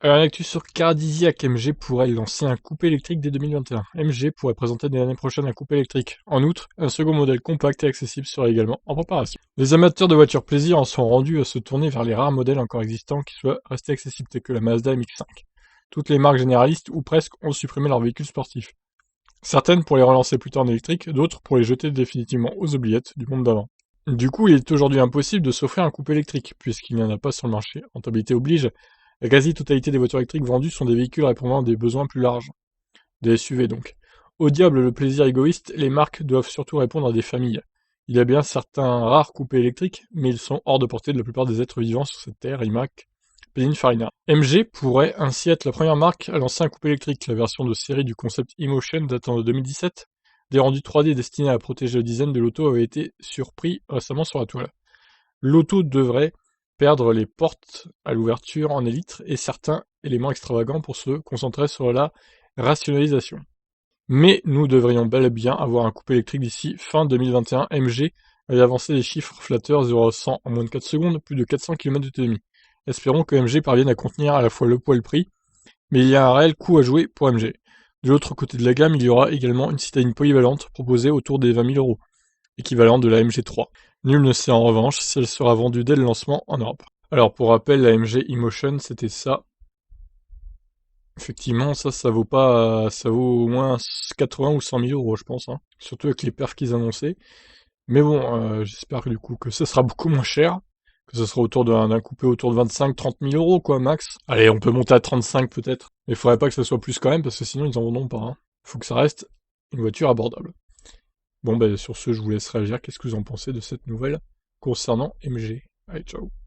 Un actu sur Caradisiac, MG pourrait lancer un coupé électrique dès 2021. MG pourrait présenter dès l'année prochaine un coupé électrique. En outre, un second modèle compact et accessible serait également en préparation. Les amateurs de voitures plaisir en sont rendus à se tourner vers les rares modèles encore existants qui soient restés accessibles, tels que la Mazda MX-5. Toutes les marques généralistes, ou presque, ont supprimé leurs véhicules sportifs. Certaines pour les relancer plus tard en électrique, d'autres pour les jeter définitivement aux oubliettes du monde d'avant. Du coup, il est aujourd'hui impossible de s'offrir un coupé électrique, puisqu'il n'y en a pas sur le marché. Rentabilité oblige, la quasi-totalité des voitures électriques vendues sont des véhicules répondant à des besoins plus larges. Des SUV donc. Au diable le plaisir égoïste, les marques doivent surtout répondre à des familles. Il y a bien certains rares coupés électriques, mais ils sont hors de portée de la plupart des êtres vivants sur cette terre, iMac, Pininfarina. MG pourrait ainsi être la première marque à lancer un coupé électrique. La version de série du concept eMotion datant de 2017, des rendus 3D destinés à protéger le design de l'auto avaient été surpris récemment sur la toile. L'auto devrait perdre les portes à l'ouverture en élytre et certains éléments extravagants pour se concentrer sur la rationalisation. Mais nous devrions bel et bien avoir un coupé électrique d'ici fin 2021. MG avait avancé des chiffres flatteurs 0 à 100 en moins de 4 secondes, plus de 400 km d'autonomie. Espérons que MG parvienne à contenir à la fois le poids et le prix, mais il y a un réel coup à jouer pour MG. De l'autre côté de la gamme, il y aura également une citadine polyvalente proposée autour des 20 000 €, équivalent de la MG3. Nul ne sait en revanche si elle sera vendue dès le lancement en Europe. Alors pour rappel, la MG eMotion, c'était ça. Effectivement, ça vaut pas, ça vaut au moins 80 ou 100 000 euros, je pense, hein. Surtout avec les perfs qu'ils annonçaient. Mais bon, j'espère que du coup que ça sera beaucoup moins cher, que ce sera autour d'un coupé autour de 25-30 000 euros, quoi, max. Allez, on peut monter à 35 peut-être. Mais il faudrait pas que ça soit plus quand même, parce que sinon ils en vendront pas, hein. Faut que ça reste une voiture abordable. Bon, ben sur ce, je vous laisse réagir. Qu'est-ce que vous en pensez de cette nouvelle concernant MG? Allez, ciao.